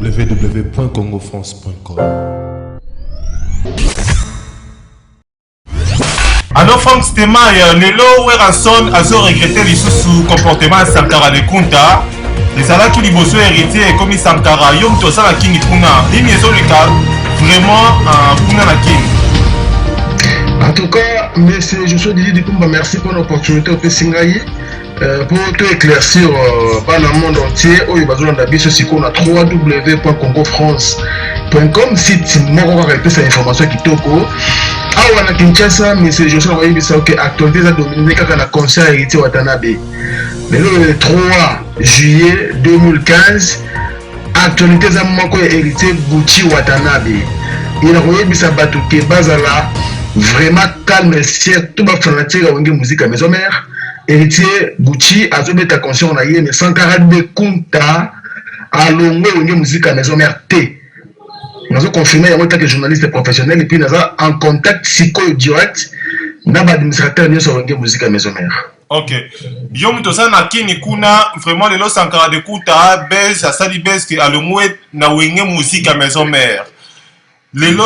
www.congofrance.com. Alors Franck Stemay, lelo Weranson a regretté le comportement de Sankara de Kunta. Les salades qui liboso héritier comme Sankara, yom to ça la king kuna. Limezo le cas vraiment kuna la king. En tout cas, monsieur Joshua Didi Dikumba, merci pour l'opportunité au Pessingaï. Pour tout éclaircir dans le monde entier, on a besoin d'un qu'on a www.congofrance.com, site mort avec cette information qui toko. Ah, on a Kinshasa, monsieur Joshua Didi Dikumba, actualité a dominé quand on a concert héritier Watanabe. Le 3 juillet 2015, actualité a moko héritier Gucci Watanabe. Il a envoyé bisa batuke bazala vraiment calme siècle tout bas fanatique à musique à maison mère. Héritier Gucci a tout bête conscient na yé mais Sankara de Kunta a longué une musique à maison mère T. Nous avons confirmé en tant que journaliste professionnel et puis nous avons en contact psycho direct dans l'administrateur de sur une musique à maison mère. Ok. Yom to ça na kini kuna vraiment le Sankara de Kunta base à sali base qui a le mot na wenge musique à maison mère. Lelo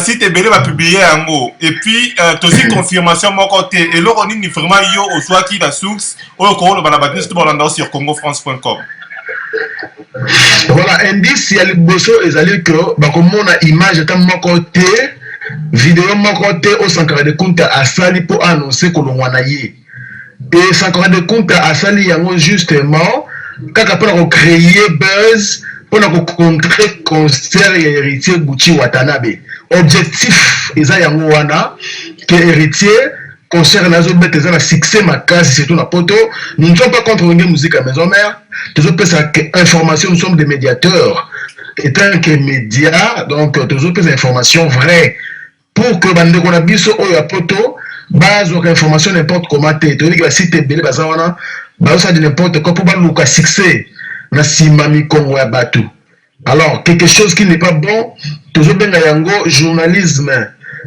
si tu es publié un mot et puis tu aussi confirmation mon côté et là on dit vraiment yo au soit qui la source au cours de la bâtisse sur congofrance.com. Voilà, indice il y a le bosso et allez que comme on a image de mon côté vidéo mon côté au Sankara de Kunta a sali pour annoncer que l'on a et Sankara de Kunta a sali yango justement quand après on créer buzz pour contrer concert et héritier Gucci Watanabe. Objectif eza yango wana que héritier concert nazo bête eza na succès ma case surtout na poto. Nous ne sommes pas contre une musique à maison mère. Toujours peut ça information, nous sommes des médiateurs. Étant que médias donc toujours peut information vraie pour que bande qu'on a biso o ya poto base aux information n'importe comment tu dis que la site belé baza wana ba ça de n'importe quoi pour ba luka succès na simami Congo ya batu. Alors, quelque chose qui n'est pas bon, toujours bien yango journalisme,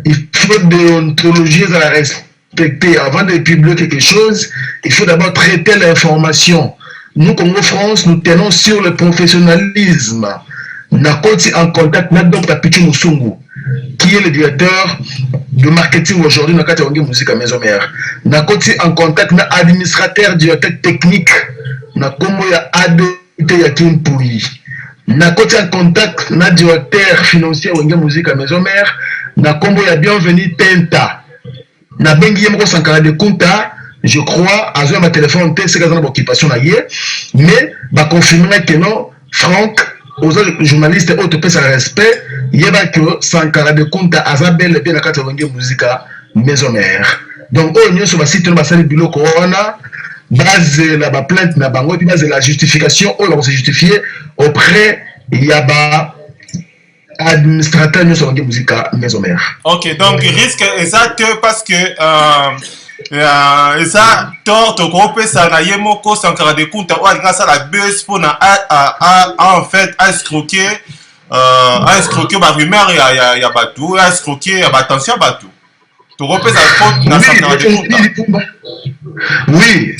il faut déontologie à la respecter. Avant de publier quelque chose, il faut d'abord traiter l'information. Nous, Congo France, nous tenons sur le professionnalisme. Nous sommes en contact avec Dr Pichu Musungu, qui est le directeur de marketing aujourd'hui dans la musique à maison mère. Nous sommes en contact avec l'administrateur, directeur technique, nous sommes Yakin Pouyi. Na côté en contact na directeur financier Wenge musique à maison mère na combo ya bienvenue Tenta na bengi yemko Sankara de Kunta je crois à ma téléphone c'est quand on a occupation na yé mais ba confirmer que non Franck aux journalistes auto ça respect yeba que Sankara de Kunta azabel bien na kata Wenge musique à maison mère donc on est sur le site de basali bilo corona base la plainte na bango puis base la justification on va se justifier auprès il y a administrateur de la musique maison mère. Ok, donc risque exact parce que ça tort au groupe ça na yemoko Sankara de Kunta ou grâce à la buzz pour en fait escroquer ba rumeur il y a bateau escroquer attention bateau. Tu repères la faute na Sankara de Kunta. Oui,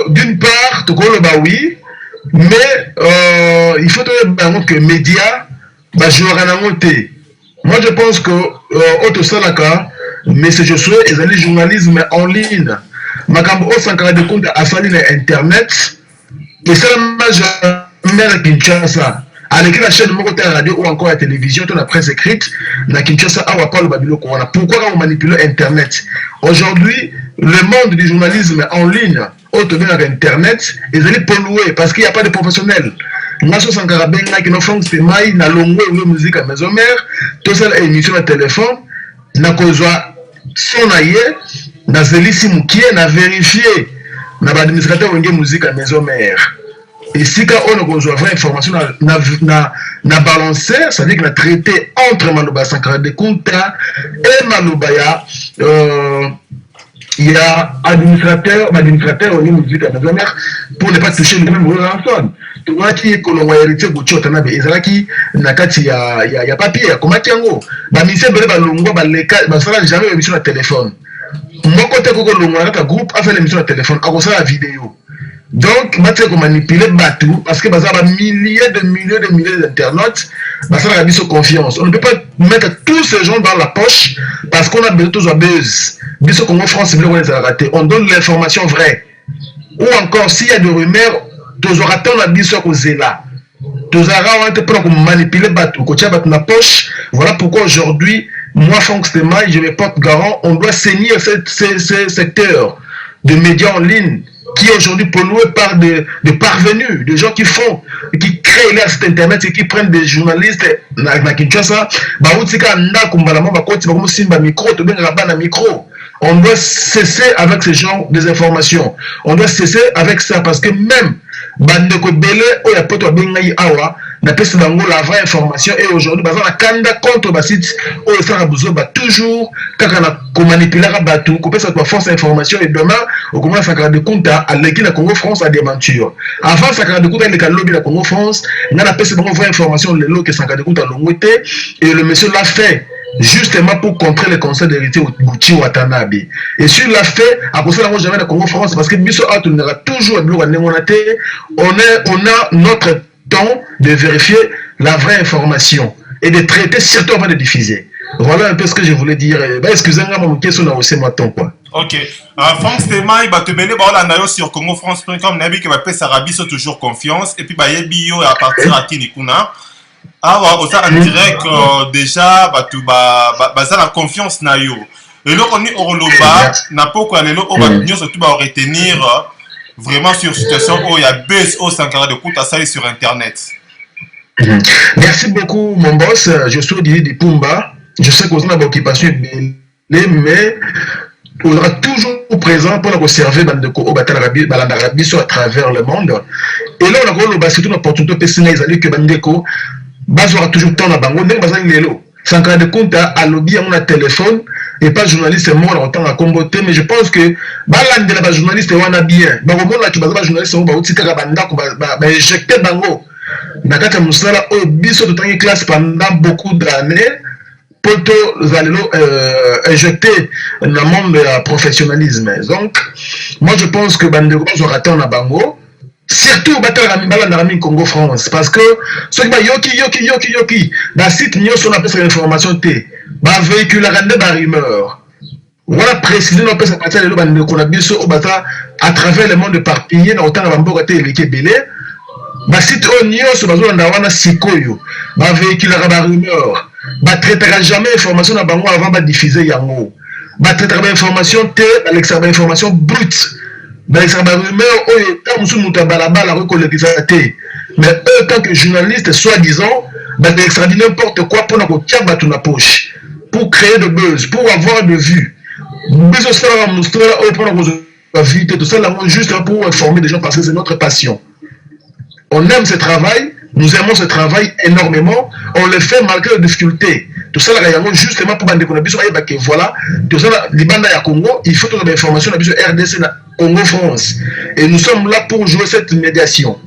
d'une part, tu connais bah oui, mais il faut que les médias jouent à monter. Moi, je pense que auto salaka, mais c'est je souhaite les alliés journalisme en ligne. Makambo Sankara de Kunta a sali na internet, et ça jamais à Kinshasa. Avec la chaîne de la radio ou encore la télévision, toute la presse écrite, na Kinshasa, a pas le babilo corona. Pourquoi on manipule Internet? Aujourd'hui, le monde du journalisme en ligne, autour de Internet, ils allaient polluer parce qu'il n'y a pas de professionnels. Nous sommes Sankara Benga qui nous font c'est maï, na longue musique à maison mère, tout ça émission à téléphone, na kozwa son aïe, na zelisi moukie, na vérifié, na administrateur de musique à maison mère. Et si quand on a besoin vraie information na balancer, ça veut dire qu'on a traité entre Maloba Sankara de Kunta et Malobaya il y a administrateur au niveau de la maison mère pour ne pas toucher le même rançon. Tu vois qui est colon héritier Gucci Watanabe ezalaki nakati ya papier comment tiango ba ministère bele ba longo ba leka ba sala jamais émission na téléphone. Mon côté ko longo na groupe a fait l'émission na téléphone a ça la vidéo. Donc, maintenant, qu'on manipuler Batou, parce que y a milliers d'internautes, ça a mis confiance. On ne peut pas mettre tous ces gens dans la poche parce qu'on a besoin de tous les buzz. Biso Congo France, on donne l'information vraie. Ou encore, s'il y a des rumeurs, tous les ratons a biso là. Tous les ratons pour manipuler Batou, qu'on tient dans la poche. Voilà pourquoi aujourd'hui, moi, Franck Stémaï, je me porte garant, on doit saigner ces secteurs de médias en ligne qui aujourd'hui pollués par des parvenus, des gens qui font, qui créent leur site internet et qui prennent des journalistes na Kinshasa, micro. On doit cesser avec ce genre des informations. On doit cesser avec ça parce que même bandeko belé oya poto bengai awa na pesa bango la vraie information et aujourd'hui bazana kanda contre ba site oyo sara buzo ba toujours kaka na ko manipuler batu ko pesa ba force information et demain au commence à de compte à l'équipe de Congo France à démentir avant ça de compte avec le lobby de Congo France na pesa bango vraie information le lot que ça de compte à l'ongwete et le monsieur l'a fait justement pour contrer les conseils d'héritier Gucci Watanabe. Et sur la fait, à cause de la jamais de Congo France, parce que Bisso a toujours on a notre temps de vérifier la vraie information et de traiter surtout avant de diffuser. Voilà un peu ce que je voulais dire. Excusez-moi, mon question a aussi moi temps quoi. Ok. Franck Stémaï, te belé sur congofrance.com, nabi que va Sarabi sont toujours confiance et puis bio à partir à Kinikuna. Ah ouais, ça en direct déjà ça la confiance na yo. Et là on est au loba n'a pas quoi les on va surtout retenir vraiment sur situation où il y a buzz au 140 de coût à ça sur internet. Merci beaucoup mon boss, je suis Didier Pumba. Je sais que vous avez une occupation mais on sera toujours présent pour observer Bandeko au Batarabi à travers le monde. Et là on a surtout une opportunité personnelle que Bandeko aura toujours temps à bango ndenge bazali lelo sankara de compte à lobby on a téléphone et pas journaliste mort autant à comboter mais je pense que balandela ba journaliste wana bien bakomona ki bazaba journaliste ba utika banda ko ba éjecter bango na kata musala o biso de tangi classe pendant beaucoup d'années pour to zalelo éjecter dans le monde de professionnalisme. Donc moi je pense que bandeko aura temps à bango surtout dans Congo France parce que ceux qui yoki dans site nous on appelle cette information t ba véhicule la rumeur voilà préciser on peut se partir le bande qu'on a biso au bata à travers le monde éparpillé na autant bamboka te les belé ba site on nyonso bazolanda wana sikoyo ba véhicule la rumeur ba traitera jamais information na bango avant ba diffuser yango ba traitera information t avec information brute. Mais ça va rumeur mais eux tant que journalistes soi-disant extrader n'importe quoi pour nous poche pour créer de buzz pour avoir de vues tout ça juste pour informer des gens parce que c'est notre passion. On aime ce travail, nous aimons ce travail énormément, on le fait malgré les difficultés. Tout ça là justement pour que voilà tout ça les bandes à Congo il faut toute l'information de RDC Congo France et nous sommes là pour jouer cette médiation.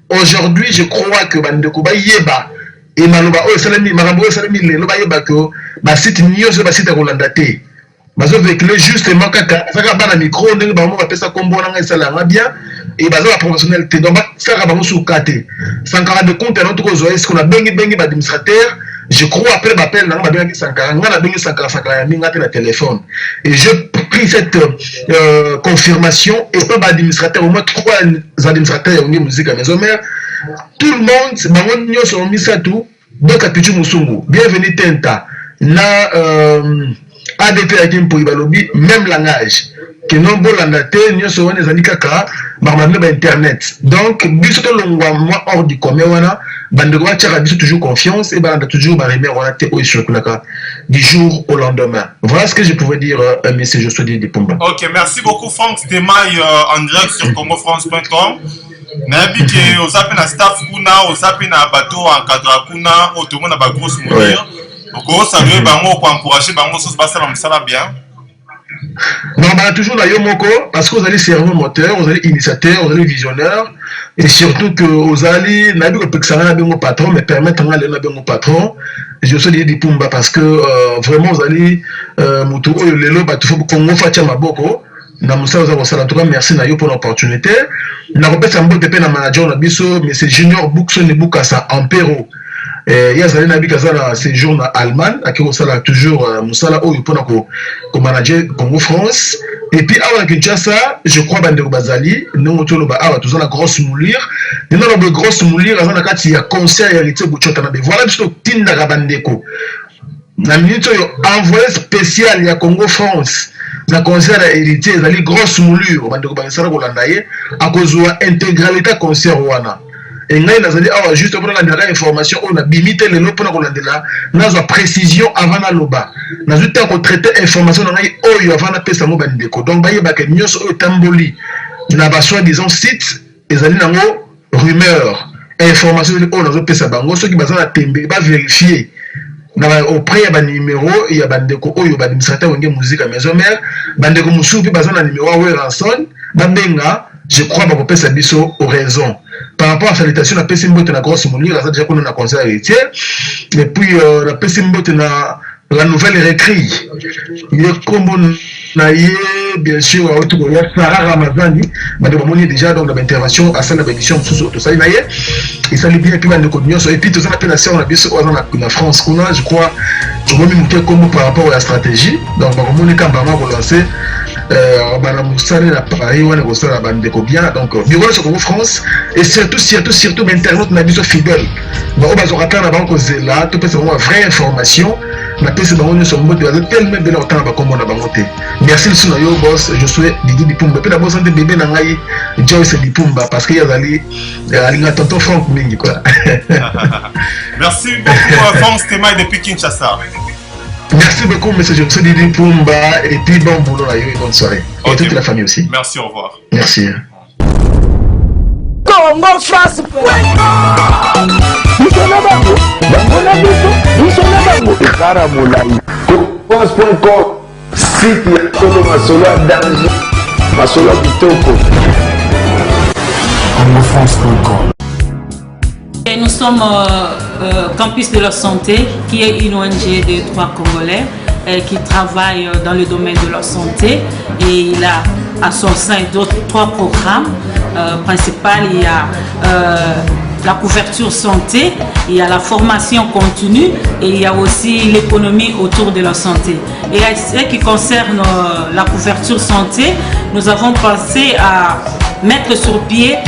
Aujourd'hui je crois que bandeko ba yeba et maloba o salami marambo salami le ba yeba que ba site nyoso ba site Rolanda te bazo véhiculer justement kaka ça ka bana micro ndenge ba mo ba pesa kombo na ngai sala bien et bazo la professionnalité donc ça ka ba mo sou kate sankara de compte notre ko est-ce qu'on a bengi ba administrateur. Je crois après l'appel dans la téléphone et je pris cette confirmation et pas administrateur au moins 3 administrateurs ont musique à maison mère tout le monde nous sont mis ça tout donc à Pichu Musungu bienvenue Tenta na ADP à Kimpo Ibalobi même langage que non bon landaté nous sommes les anikaka marmane ba internet donc biso to longwa moi hors du commun wana bandeko tchaka biso toujours confiance et banda toujours ba remer wana te o chokolaka du jour au lendemain. Voilà ce que je pouvais dire monsieur Josué de Pumba. OK, merci beaucoup Franck Stémaï en direct sur congofrance.com. Nabi que aux appels à staff kuna aux appels à bateau en cadre kuna automobile na ba grosse mourir. Donc saluer bango pour encourager bango ça se passe ça bien. Non, bah, toujours la Yomoko, parce que vous allez cerveau moteur, vous allez initiateur, vous allez visionnaire, et surtout que vous allez, n'avez pas que ça n'a pas patron, mais permettre à aller mon patron. Je suis dit Pumba parce que vraiment vous allez, Moutou, le lot, bah, tout faut qu'on fasse ma boko, na musala za kosala. En tout cas, merci na yo pour l'opportunité. Na kopesa mbote pe na manager na biso, mais c'est Junior Bookson Bukasa Ampero. Yazali na bikaza na séjour na Allemagne, aki kosala toujours musala oyo pona ko manager Congo France. Et puis awa na Kinshasa, je crois bandeko bazali, non tolo ba awa tozana la grosse moulure. Nina na grosse moulure, azana kati ya concert ya Héritier Buchota na be. Voilà biso tinda ka bandeko. Na minute oyo envoyé spécial ya Congo France. Na concert ya Héritier ezali grosse moulure, bandeko banisala kolanda ye, akozwa intégralité concert wana. Et ngai nazali awa juste pour la information on a bimité le lot pour kolandela nazwa précision avant na loba nazwi ta ko traiter information na ngai oyo avant na pesa mo bandeko donc baye ba ke nyonso oyo tamboli na ba soi disant site ezali nango rumeur information oyo nazo pesa bango soki bazana tembe ba vérifier na auprès ya ba numéro ya bandeko oyo ba administrateur wenge musique à maison mère bandeko musubi bazana numéro wa ranson babenga. Je crois que ça biso aux raisons. Par rapport à la salutation, la PSM de la grosse moulure, déjà qu'on a concert héritier. Et puis la PSM de la nouvelle réécrit. Il est comme bien sûr, il y a Sarah Ramazani, madame déjà dans l'intervention à celle de l'édition sous tout ça. Il s'agit bien que de connaissances. Et puis tout ça, l'appellation on a bien sûr la France qu'on a, je crois, je vois même comme par rapport à la stratégie. Donc, on a quand même relancé. Paris, on a bien donc bureau sur Congo France et surtout l'internet n'a pas fidèle. On va attendre avant que c'est là, tout peut c'est vraiment vraie information. La paix c'est bon, sur mode tellement de longtemps comme on a monté. Merci le yo boss, je suis Didi Dipumba. Puis d'abord santé bébé nangai Joyce Dipumba parce qu'il y a allé il a tonton Franck Mingi quoi. Merci beaucoup France Tema depuis Kinshasa. Merci beaucoup, M. Johnson Didi Pumba, et puis bon boulot à et bonne soirée. Okay. Et toute la famille aussi. Merci, au revoir. Merci. Congo France. Site ya Congo Masolo à danger. Masolo Kitoko. Congo France.com. Nous sommes Campus de la Santé, qui est une ONG de 3 Congolais qui travaille dans le domaine de la santé. Et il a à son sein d'autres 3 programmes. Principal, il y a la couverture santé, il y a la formation continue et il y a aussi l'économie autour de la santé. Et à ce qui concerne la couverture santé, nous avons pensé à mettre sur pied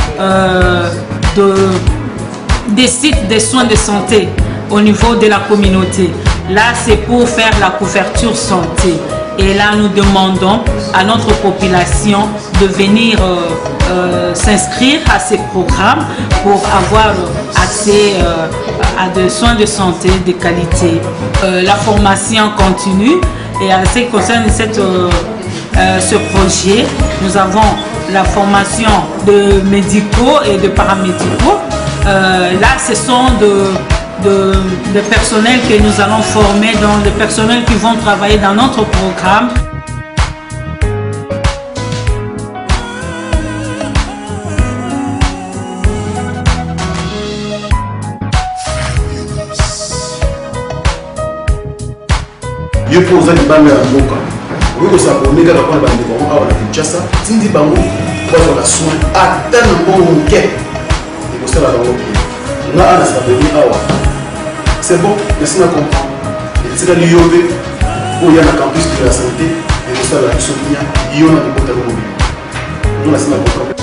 des sites de soins de santé au niveau de la communauté. Là, c'est pour faire la couverture santé. Et là, nous demandons à notre population de venir s'inscrire à ces programmes pour avoir accès à des soins de santé de qualité. La formation continue et en ce qui concerne ce projet, nous avons la formation de médicaux et de paramédicaux. Là, ce sont de personnels que nous allons former, dans des personnels qui vont travailler dans notre programme. Yo poza libanga ya mboka oyo kosabone kaka mpona bandeko bango awa na Kinshasa tindi bango bazwa basoi ata na mbongo moke ekosala bango bien nga ana saboni awa c'est bon merci na comprendre etikali yo mpe oya na campus de la santé ekosala biso bien yo na kobota bango bien yo nasi na comprendre.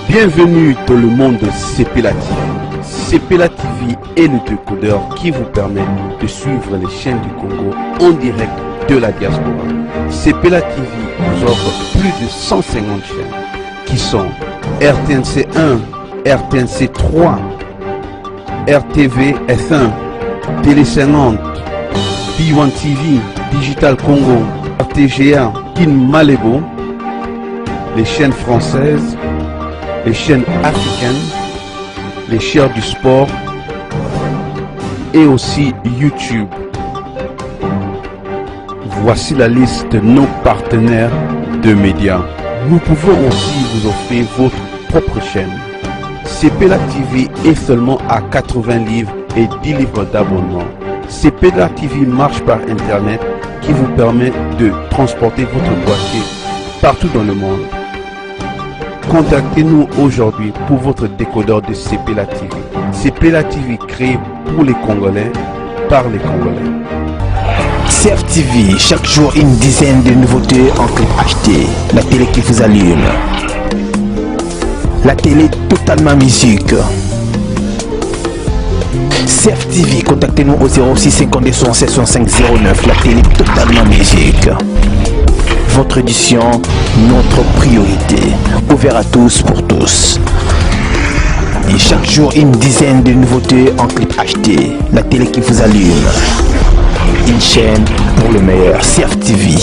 Bienvenue dans le monde de Sepela TV. Sepela TV est le décodeur qui vous permet de suivre les chaînes du Congo en direct de la diaspora. Sepela TV vous offre plus de 150 chaînes qui sont RTNC 1, RTNC 3, RTV F1, Télé 50, B1 TV, Digital Congo, RTGA, Kin Malebo, les chaînes françaises, les chaînes africaines, les chaînes du sport et aussi YouTube. Voici la liste de nos partenaires de médias. Nous pouvons aussi vous offrir votre propre chaîne. Sepela TV est seulement à 80 livres et 10 livres d'abonnement. Sepela TV marche par Internet qui vous permet de transporter votre boîtier partout dans le monde. Contactez-nous aujourd'hui pour votre décodeur de Sepela TV. Sepela TV créé pour les Congolais, par les Congolais. CFTV, chaque jour une dizaine de nouveautés en clip acheté. La télé qui vous allume. La télé totalement musique. CFTV, contactez-nous au 06 52 76 65 09. La télé totalement musique. Votre édition, notre priorité. Ouvert à tous pour tous. Et chaque jour une dizaine de nouveautés en clip acheté. La télé qui vous allume. Une chaîne pour le meilleur. CFTV.